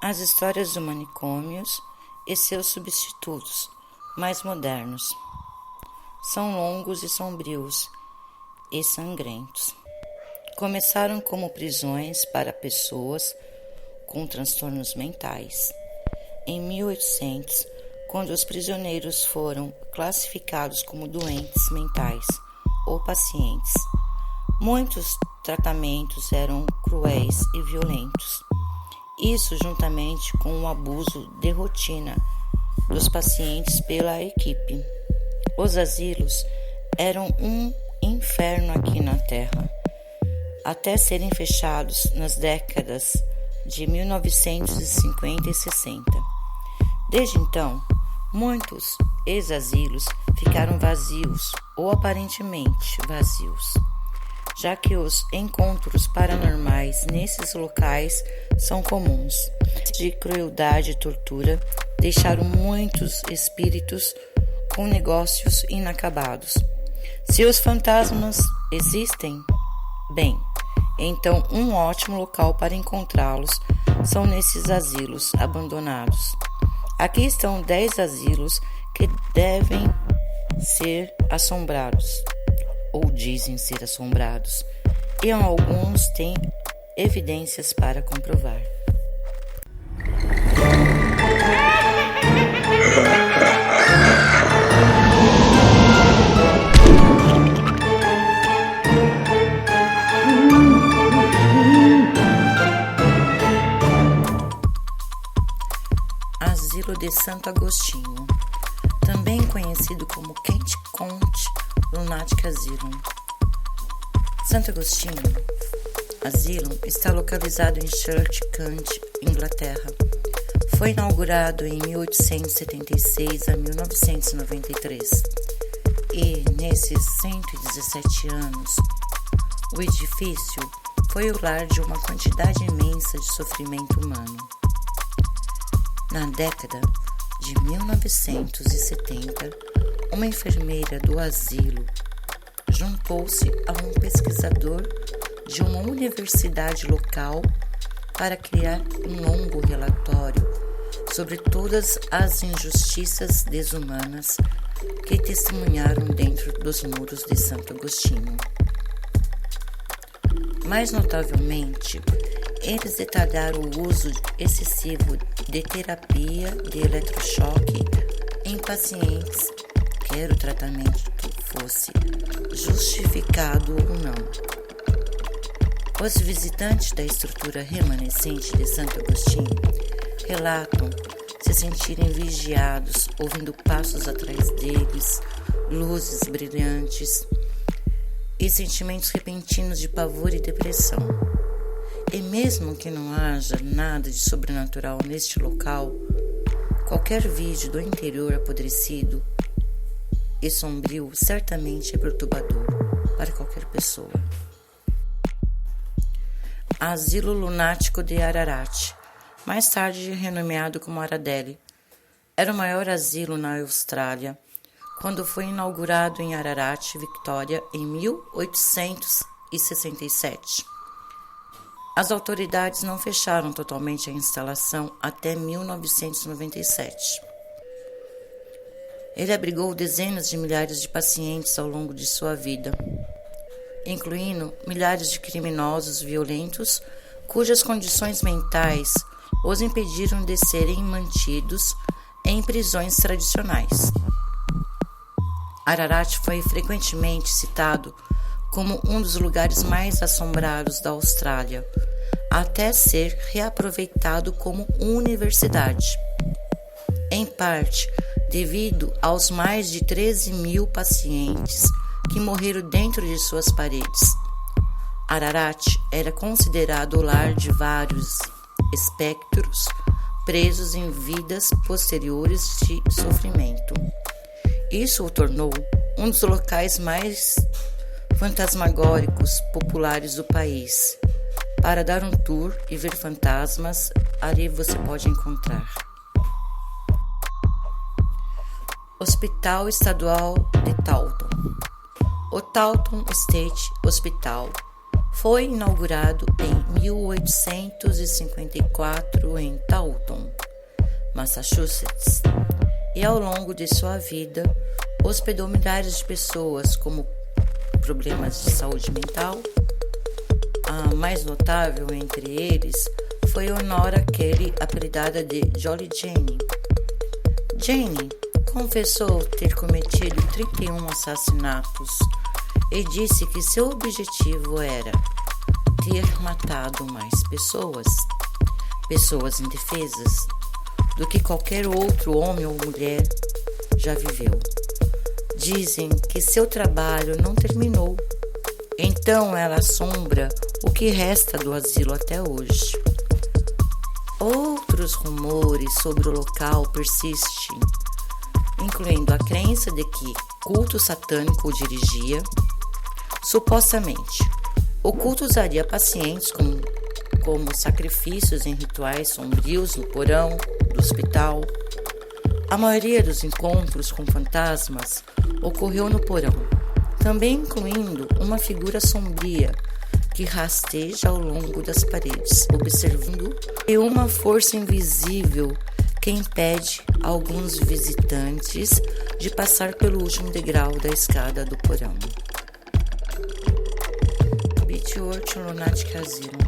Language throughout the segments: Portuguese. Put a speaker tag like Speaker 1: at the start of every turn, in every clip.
Speaker 1: As histórias dos manicômios e seus substitutos, mais modernos, são longos e sombrios e sangrentos. Começaram como prisões para pessoas com transtornos mentais. Em 1800, quando os prisioneiros foram classificados como doentes mentais ou pacientes, muitos tratamentos eram cruéis e violentos. Isso juntamente com o abuso de rotina dos pacientes pela equipe. Os asilos eram um inferno aqui na Terra, até serem fechados nas décadas de 1950 e 60. Desde então, muitos ex-asilos ficaram vazios ou aparentemente vazios, já que os encontros paranormais nesses locais são comuns. De crueldade e tortura deixaram muitos espíritos com negócios inacabados. Se os fantasmas existem, bem, então um ótimo local para encontrá-los são nesses asilos abandonados. Aqui estão 10 asilos que devem ser assombrados, ou dizem ser assombrados, e alguns têm evidências para comprovar. Asilo de Santo Agostinho, também conhecido como Kent County Lunatic Asylum. Santo Agostinho Asylum está localizado em Church County, Inglaterra. Foi inaugurado em 1876 a 1993 e, nesses 117 anos, o edifício foi o lar de uma quantidade imensa de sofrimento humano. Na década de 1970, uma enfermeira do asilo juntou-se a um pesquisador de uma universidade local para criar um longo relatório sobre todas as injustiças desumanas que testemunharam dentro dos muros de Santo Agostinho. Mais notavelmente, eles detalharam o uso excessivo de terapia de eletrochoque em pacientes, quer o tratamento fosse justificado ou não. Os visitantes da estrutura remanescente de Santo Agostinho relatam se sentirem vigiados, ouvindo passos atrás deles, luzes brilhantes e sentimentos repentinos de pavor e depressão. E mesmo que não haja nada de sobrenatural neste local, qualquer vídeo do interior apodrecido e sombrio certamente é perturbador para qualquer pessoa. Asilo Lunático de Ararat, mais tarde renomeado como Aradelli, era o maior asilo na Austrália, quando foi inaugurado em Ararat, Victoria, em 1867. As autoridades não fecharam totalmente a instalação até 1997. Ele abrigou dezenas de milhares de pacientes ao longo de sua vida, incluindo milhares de criminosos violentos cujas condições mentais os impediram de serem mantidos em prisões tradicionais. Ararat foi frequentemente citado como um dos lugares mais assombrados da Austrália, até ser reaproveitado como universidade, em parte devido aos mais de 13.000 pacientes que morreram dentro de suas paredes. Ararat era considerado o lar de vários espectros presos em vidas posteriores de sofrimento. Isso o tornou um dos locais mais fantasmagóricos populares do país. Para dar um tour e ver fantasmas, ali você pode encontrar Hospital Estadual de Taunton. O Taunton State Hospital Foi inaugurado em 1854 em Taunton, Massachusetts, e ao longo de sua vida hospedou milhares de pessoas com problemas de saúde mental. A mais notável entre eles foi Honora Kelly, apelidada de Jolly Jane. Jane confessou ter cometido 31 assassinatos e disse que seu objetivo era ter matado mais pessoas indefesas, do que qualquer outro homem ou mulher já viveu. Dizem que seu trabalho não terminou, então ela assombra o que resta do asilo até hoje. Outros rumores sobre o local persistem, incluindo a crença de que culto satânico o dirigia. Supostamente, o culto usaria pacientes como sacrifícios em rituais sombrios no porão do hospital. A maioria dos encontros com fantasmas ocorreu no porão, também incluindo uma figura sombria que rasteja ao longo das paredes, observando, e uma força invisível que impede alguns visitantes de passar pelo último degrau da escada do porão. Beechworth Lunatic Asylum,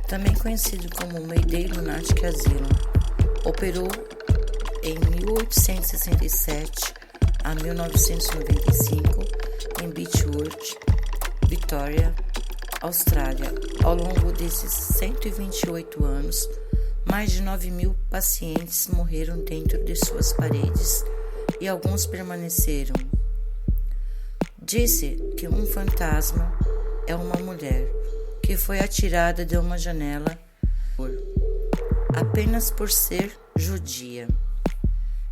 Speaker 1: também conhecido como Mayday Lunatic Asylum, operou em 1867 a 1995 em Beechworth, Vitória, Austrália. Ao longo desses 128 anos, mais de 9.000 pacientes morreram dentro de suas paredes e alguns permaneceram. Disse que um fantasma é uma mulher que foi atirada de uma janela apenas por ser judia.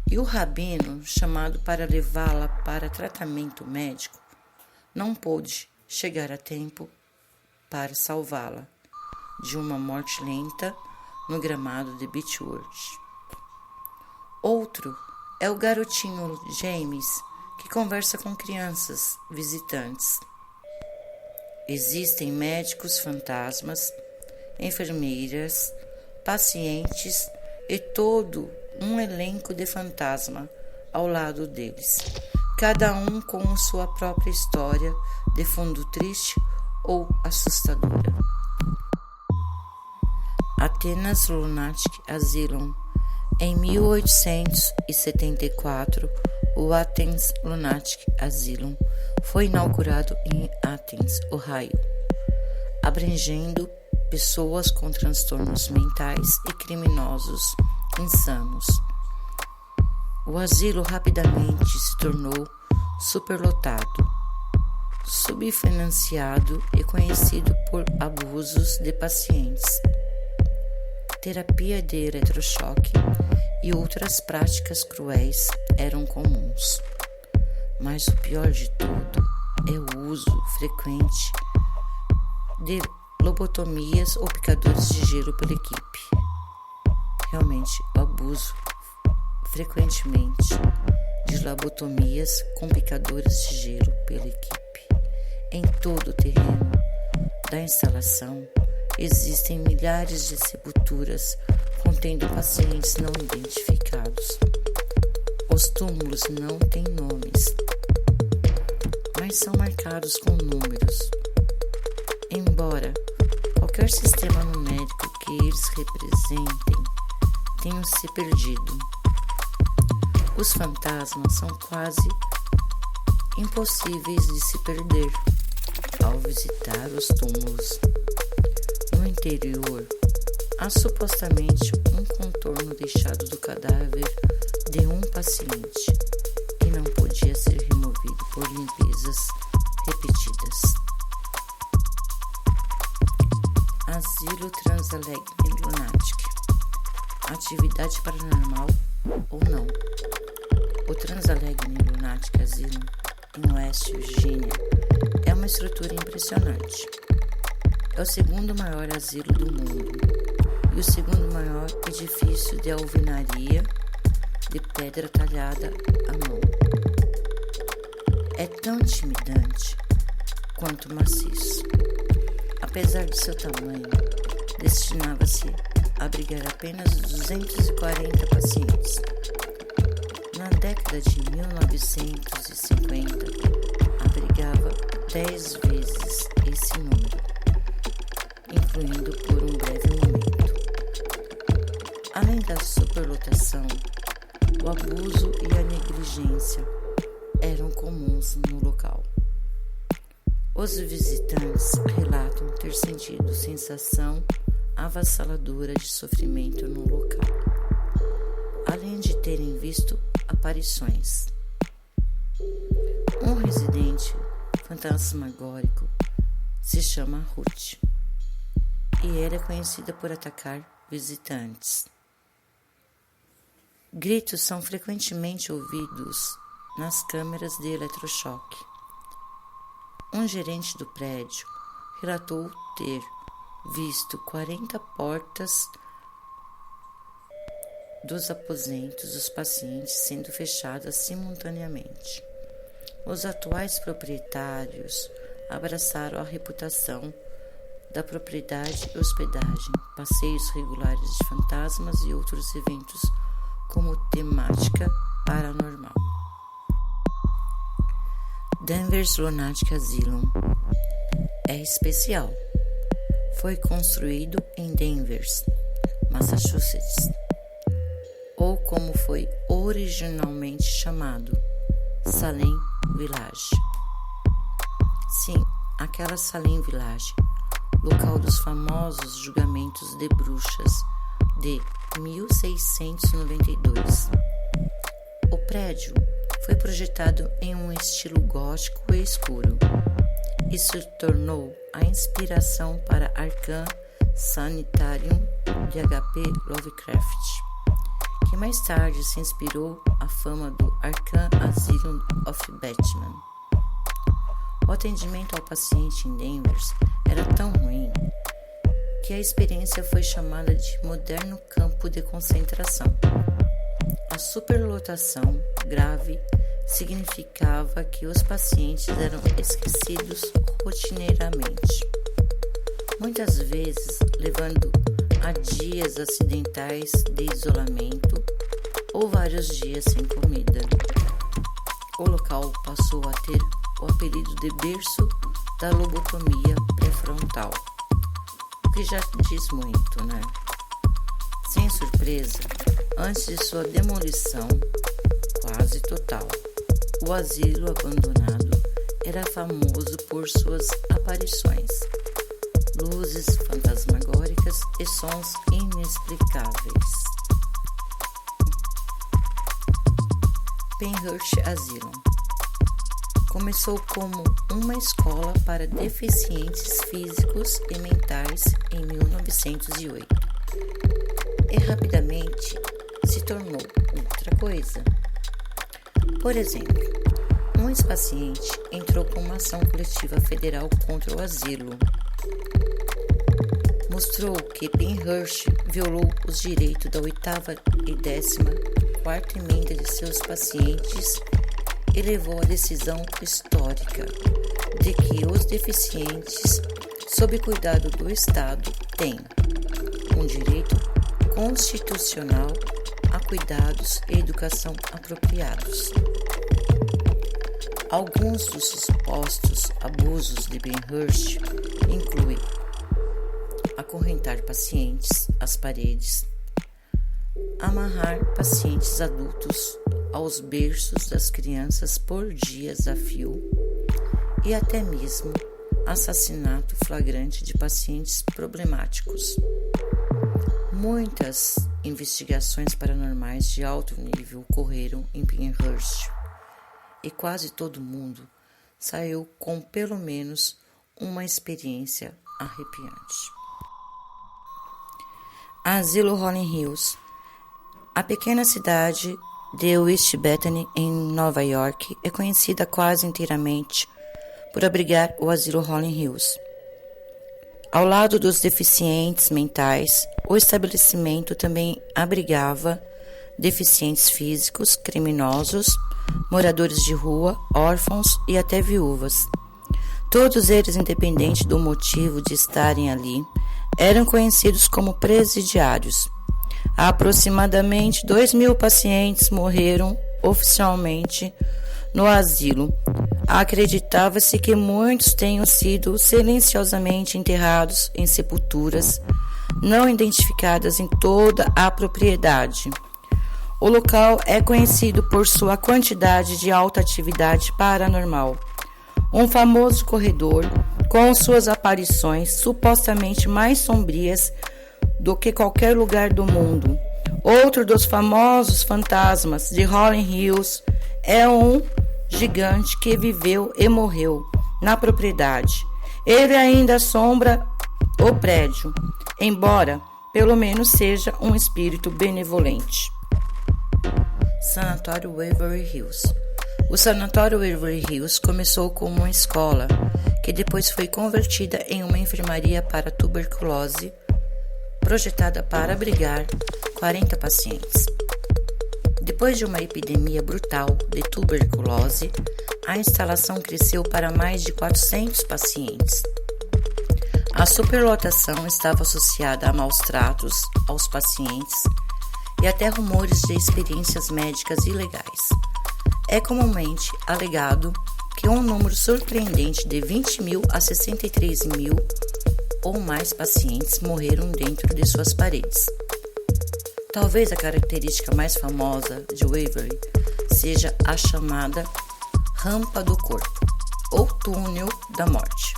Speaker 1: E o rabino, chamado para levá-la para tratamento médico, não pôde chegar a tempo para salvá-la de uma morte lenta no gramado de Beechworth. Outro é o garotinho James, que conversa com crianças visitantes. Existem médicos fantasmas, enfermeiras, pacientes e todo um elenco de fantasma ao lado deles, cada um com sua própria história de fundo triste ou assustadora. Athens Lunatic Asylum. Em 1874, o Athens Lunatic Asylum foi inaugurado em Athens, Ohio, abrangendo pessoas com transtornos mentais e criminosos insanos. O asilo rapidamente se tornou superlotado, subfinanciado e conhecido por abusos de pacientes, terapia de eletrochoque e outras práticas cruéis eram comuns. Mas o pior de tudo é o uso frequente de lobotomias ou picadores de gelo pela equipe. Realmente, o abuso frequentemente de lobotomias com picadores de gelo pela equipe. Em todo o terreno da instalação existem milhares de sepulturas contendo pacientes não identificados. Os túmulos não têm nomes, mas são marcados com números. Embora qualquer sistema numérico que eles representem tenha se perdido, os fantasmas são quase impossíveis de se perder ao visitar os túmulos. No interior, há supostamente um contorno deixado do cadáver de um paciente que não podia ser removido por limpezas repetidas. Asilo Transalegre Lunatic. Atividade paranormal ou não? O Transalegre Lunatic Asylum, em West Virginia, é uma estrutura impressionante. É o segundo maior asilo do mundo e o segundo maior edifício de alvenaria de pedra talhada à mão. É tão intimidante quanto maciço. Apesar de seu tamanho, destinava-se a abrigar apenas 240 pacientes. Na década de 1950, abrigava 10 vezes esse número, incluindo por um breve momento. Além da superlotação, o abuso e a negligência eram comuns no local. Os visitantes relatam ter sentido sensação avassaladora de sofrimento no local, além de terem visto aparições. Um residente fantasmagórico se chama Ruth e era conhecida por atacar visitantes. Gritos são frequentemente ouvidos nas câmeras de eletrochoque. Um gerente do prédio relatou ter visto 40 portas dos aposentos dos pacientes sendo fechadas simultaneamente. Os atuais proprietários abraçaram a reputação da propriedade e hospedagem, passeios regulares de fantasmas e outros eventos como temática paranormal. Denver's Lunatic Asylum é especial. Foi construído em Denver, Massachusetts, ou como foi originalmente chamado, Salem Village. Sim, aquela Salem Village, local dos famosos julgamentos de bruxas de 1692. O prédio foi projetado em um estilo gótico e escuro e se tornou a inspiração para Arkham Sanitarium de H.P. Lovecraft, que mais tarde se inspirou à fama do Arkham Asylum of Batman. O atendimento ao paciente em Denver era tão ruim que a experiência foi chamada de moderno campo de concentração. A superlotação grave significava que os pacientes eram esquecidos rotineiramente, muitas vezes levando a dias acidentais de isolamento ou vários dias sem comida. O local passou a ter o apelido de berço da lobotomia pré-frontal, o que já diz muito, né? Sem surpresa, antes de sua demolição quase total, o asilo abandonado era famoso por suas aparições, luzes fantasmagóricas e sons inexplicáveis. Penhurst Asylum começou como uma escola para deficientes físicos e mentais em 1908 e rapidamente se tornou outra coisa. Por exemplo, um ex-paciente entrou com uma ação coletiva federal contra o asilo. Mostrou que Penhurst violou os direitos da 8ª e 14ª emenda de seus pacientes e levou à decisão histórica de que os deficientes, sob cuidado do Estado, têm um direito constitucional a cuidados e educação apropriados. Alguns dos supostos abusos de Penhurst incluem acorrentar pacientes às paredes, amarrar pacientes adultos aos berços das crianças por dias a fio e até mesmo assassinato flagrante de pacientes problemáticos. Muitas investigações paranormais de alto nível ocorreram em Penhurst e quase todo mundo saiu com pelo menos uma experiência arrepiante. Asilo Rolling Hills. A pequena cidade de West Bethany, em Nova York, é conhecida quase inteiramente por abrigar o Asilo Rolling Hills. Ao lado dos deficientes mentais, o estabelecimento também abrigava deficientes físicos, criminosos, moradores de rua, órfãos e até viúvas. Todos eles, independente do motivo de estarem ali, eram conhecidos como presidiários. Aproximadamente 2.000 pacientes morreram oficialmente no asilo. Acreditava-se que muitos tenham sido silenciosamente enterrados em sepulturas não identificadas em toda a propriedade. O local é conhecido por sua quantidade de alta atividade paranormal. Um famoso corredor com suas aparições supostamente mais sombrias do que qualquer lugar do mundo. Outro dos famosos fantasmas de Rolling Hills é um gigante que viveu e morreu na propriedade. Ele ainda assombra o prédio, embora pelo menos seja um espírito benevolente. Sanatório Waverly Hills. O Sanatório Waverly Hills começou como uma escola, que depois foi convertida em uma enfermaria para tuberculose, projetada para abrigar 40 pacientes. Depois de uma epidemia brutal de tuberculose, a instalação cresceu para mais de 400 pacientes. A superlotação estava associada a maus tratos aos pacientes e até rumores de experiências médicas ilegais. É comumente alegado que um número surpreendente de 20.000 a 63.000 ou mais pacientes morreram dentro de suas paredes. Talvez a característica mais famosa de Waverly seja a chamada Rampa do Corpo, ou Túnel da Morte,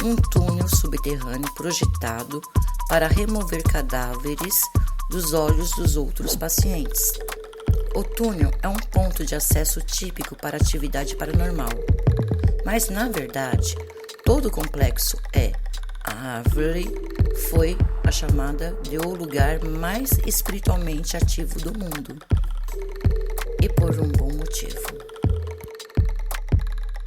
Speaker 1: um túnel subterrâneo projetado para remover cadáveres dos olhos dos outros pacientes. O túnel é um ponto de acesso típico para atividade paranormal, mas na verdade, todo o complexo é. A Waverly foi a chamada de o lugar mais espiritualmente ativo do mundo, e por um bom motivo.